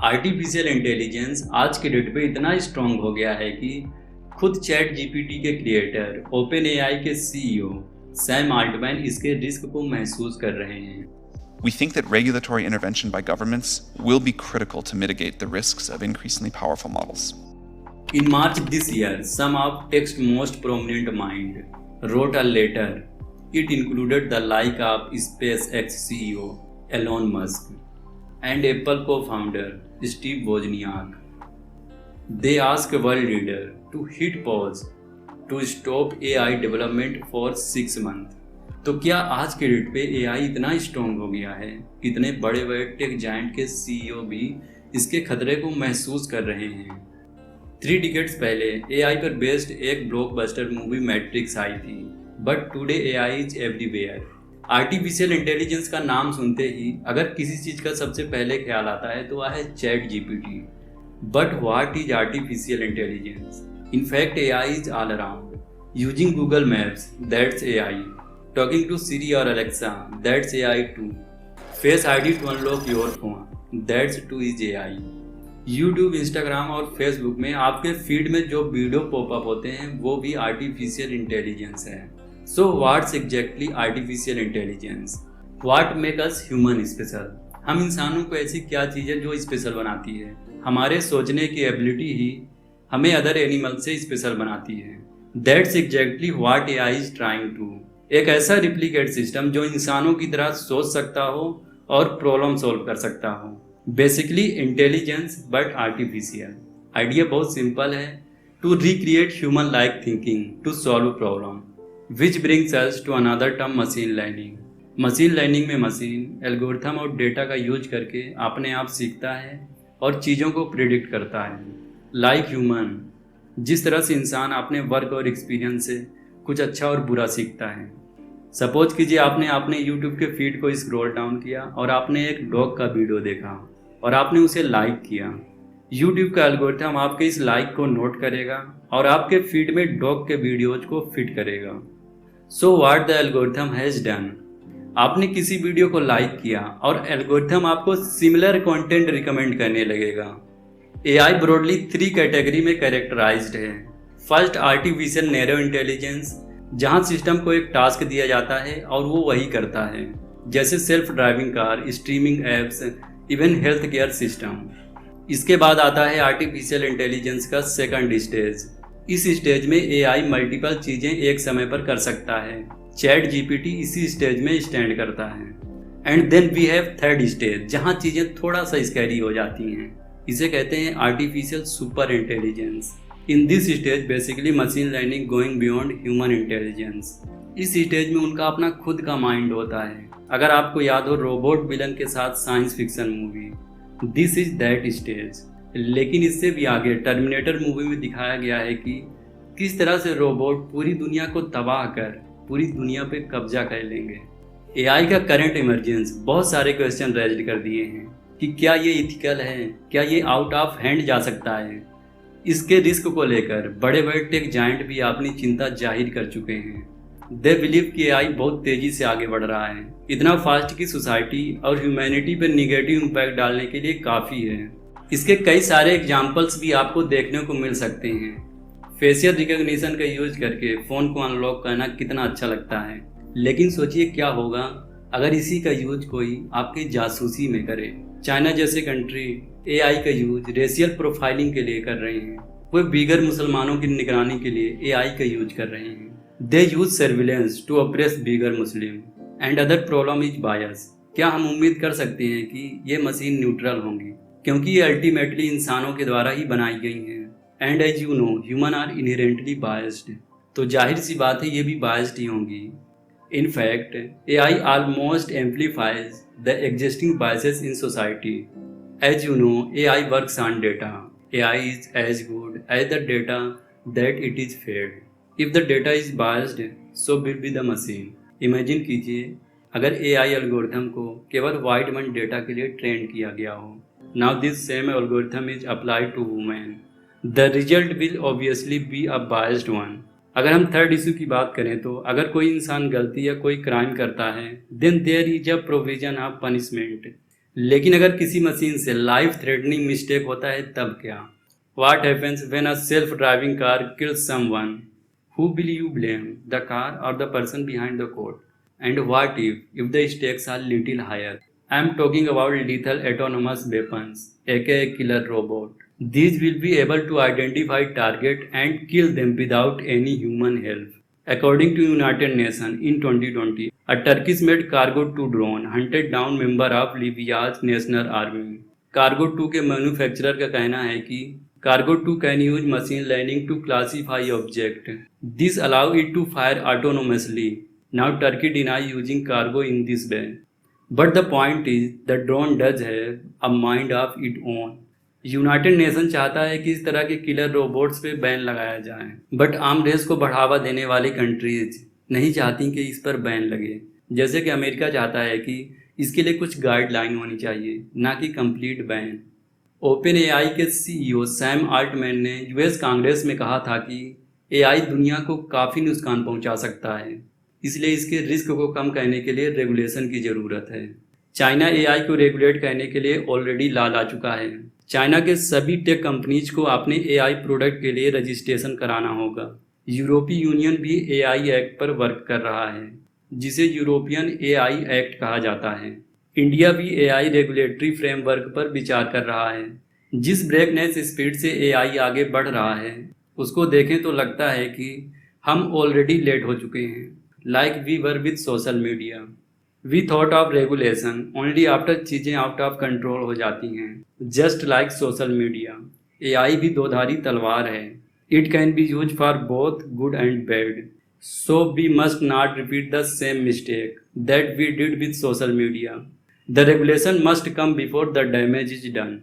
Artificial intelligence आज के date पे इतना स्ट्रांग हो गया है कि खुद चैट जीपीटी के क्रिएटर ओपन एआई के सीईओ सैम आल्टमैन इसके रिस्क को महसूस कर रहे हैं। We think that regulatory intervention by governments will be critical to mitigate the risks of increasingly powerful models. In March this year, some of tech's most prominent mind wrote a letter. It included the like of SpaceX CEO Elon Musk and Apple co-founder Steve Wozniak. They asked world leaders to hit pause to stop AI development for 6 months. तो क्या आज के date पे AI इतना strong हो गया है, इतने बड़े बड़े टेक जायंट के सीईओ भी इसके खतरे को महसूस कर रहे हैं। 3 डिकेड्स पहले AI पर बेस्ड एक ब्लॉकबस्टर मूवी मैट्रिक्स आई थी, but today AI is everywhere. Artificial intelligence का नाम सुनते ही अगर किसी चीज़ का सबसे पहले ख्याल आता है तो वह है chat GPT. But what is artificial intelligence? In fact, AI is all around. Using Google Maps, that's AI. Talking to Siri or Alexa, that's AI too. Face ID to unlock your phone, that's too is AI. YouTube, Instagram और Facebook में आपके feed में जो video popup होते हैं वो भी artificial intelligence है। So what's exactly artificial intelligence? What makes us human special? हम इंसानों को ऐसी क्या चीज़ है जो स्पेशल बनाती है? हमारे सोचने की एबिलिटी ही हमें अदर एनिमल से स्पेशल बनाती है। That's exactly what AI is trying to. एक ऐसा रिप्लिकेट सिस्टम जो इंसानों की तरह सोच सकता हो और प्रॉब्लम सॉल्व कर सकता हो। Basically intelligence but artificial. Idea बहुत सिंपल है, to recreate human like thinking to solve problem, which brings us to another term machine learning. Machine learning में मशीन एल्गोरिथम और डेटा का यूज करके अपने आप सीखता है और चीज़ों को प्रिडिक्ट करता है। लाइक ह्यूमन, जिस तरह से इंसान अपने वर्क और एक्सपीरियंस से कुछ अच्छा और बुरा सीखता है। सपोज कीजिए आपने अपने यूट्यूब के फीड को स्क्रॉल डाउन किया और आपने एक डॉग का वीडियो देखा और आपने उसे लाइक किया। यूट्यूब का एल्गोरिथम आपके इस लाइक को नोट करेगा और आपके फीड में डॉग के वीडियोज को फिट करेगा। So what the algorithm has done, आपने किसी वीडियो को लाइक किया और एल्गोरिथम आपको सिमिलर कंटेंट रिकमेंड करने लगेगा। AI ब्रॉडली 3 कैटेगरी में कैरेक्टराइज्ड है। फर्स्ट, आर्टिफिशियल नैरो इंटेलिजेंस, जहां सिस्टम को एक टास्क दिया जाता है और वो वही करता है, जैसे self driving car, streaming apps, even health care system. इसके बाद आता है आर्टिफिशियल इंटेलिजेंस का सेकंड स्टेज। इस स्टेज में AI मल्टीपल चीज़ें एक समय पर कर सकता है। चैट जीपीटी इसी स्टेज में स्टैंड करता है। And then we have third stage, जहां चीज़ें थोड़ा सा स्कैरी हो जाती हैं। इसे कहते हैं artificial super intelligence. In this stage basically machine learning going beyond human intelligence. इस स्टेज में उनका अपना खुद का माइंड होता है। अगर आपको याद हो रोबोट विलन के साथ science fiction movie, this is that stage. लेकिन इससे भी आगे टर्मिनेटर मूवी में दिखाया गया है कि किस तरह से रोबोट पूरी दुनिया को तबाह कर पूरी दुनिया पे कब्जा कर लेंगे। AI का करंट इमरजेंस बहुत सारे क्वेश्चन रेज कर दिए हैं कि क्या ये इथिकल है, क्या ये आउट ऑफ हैंड जा सकता है। इसके रिस्क को लेकर बड़े बड़े टेक जायंट भी अपनी चिंता जाहिर कर चुके हैं। दे बिलीव कि AI बहुत तेजी से आगे बढ़ रहा है, इतना फास्ट कि सोसाइटी और ह्यूमैनिटी पर निगेटिव इम्पैक्ट डालने के लिए काफ़ी है। इसके कई सारे एग्जाम्पल्स भी आपको देखने को मिल सकते हैं। फेशियल रिकग्निशन का यूज करके फ़ोन को अनलॉक करना कितना अच्छा लगता है, लेकिन सोचिए क्या होगा अगर इसी का यूज कोई आपकी जासूसी में करे। चाइना जैसे कंट्री AI का यूज रेशियल प्रोफाइलिंग के लिए कर रहे हैं। वो बीगर मुसलमानों की निगरानी के लिए AI का यूज कर रहे हैं। They use surveillance to oppress बीगर Muslim and other problem is bias. क्या हम उम्मीद कर सकते हैं कि ये मशीन न्यूट्रल होंगी, क्योंकि ये अल्टीमेटली इंसानों के द्वारा ही बनाई गई हैं। And as you know human are inherently biased, तो जाहिर सी बात है ये भी बायस्ड ही होंगी। In fact, AI almost amplifies the existing biases in society. As you know, AI works on data. AI is as good as the data that it is fed. If the data is biased, so will be the machine. Imagine कीजिए अगर AI algorithm को केवल white मन data के लिए train किया गया हो। Now this same algorithm is applied to women. The result will obviously be a biased one. अगर हम थर्ड इशू की बात करें तो अगर कोई इंसान गलती या कोई क्राइम करता है, then there is a provision of punishment. लेकिन अगर किसी मशीन से लाइफ थ्रेटनिंग मिस्टेक होता है तब क्या? What happens when a self-driving car kills someone? Who will you blame, the car or the person behind the code? And what if the stakes are little higher? I am talking about lethal autonomous weapons, aka killer robot. These will be able to identify target and kill them without any human help. According to United Nations in 2020, a Turkish-made Cargo 2 drone hunted down member of Libya's national army. Cargo 2 के manufacturer का कहना है कि Cargo 2 can use machine learning to classify object. This allow it to fire autonomously. Now Turkey deny using Cargo in this way. But the point is, the drone does have a mind of its own. United nation चाहता है कि इस तरह के killer robots पे ban लगाया जाए, but arm race को बढ़ावा देने वाली कंट्रीज नहीं चाहती कि इस पर बैन लगे। जैसे कि अमेरिका चाहता है कि इसके लिए कुछ गाइडलाइन होनी चाहिए, ना कि कंप्लीट बैन। ओपन एआई के सीईओ सैम आल्टमैन ने यूएस कांग्रेस में कहा था कि एआई दुनिया को काफ़ी नुकसान पहुंचा सकता है, इसलिए इसके रिस्क को कम करने के लिए रेगुलेशन की ज़रूरत है। चाइना एआई को रेगुलेट करने के लिए ऑलरेडी ला चुका है। चाइना के सभी टेक कंपनीज को अपने एआई प्रोडक्ट के लिए रजिस्ट्रेशन कराना होगा। यूरोपीय यूनियन भी एआई एक्ट पर वर्क कर रहा है, जिसे यूरोपियन एआई एक्ट कहा जाता है। इंडिया भी एआई रेगुलेटरी फ्रेमवर्क पर विचार कर रहा है। जिस ब्रेकनेस स्पीड से एआई आगे बढ़ रहा है, उसको देखें तो लगता है कि हम ऑलरेडी लेट हो चुके हैं, like we were with social media. We thought of regulation only after चीज़ें आउट ऑफ कंट्रोल हो जाती हैं, just like social media. AI भी दोधारी तलवार है। It can be use for both good and bad, so we must not repeat the same mistake that we did with social media. The regulation must come before the damage is done.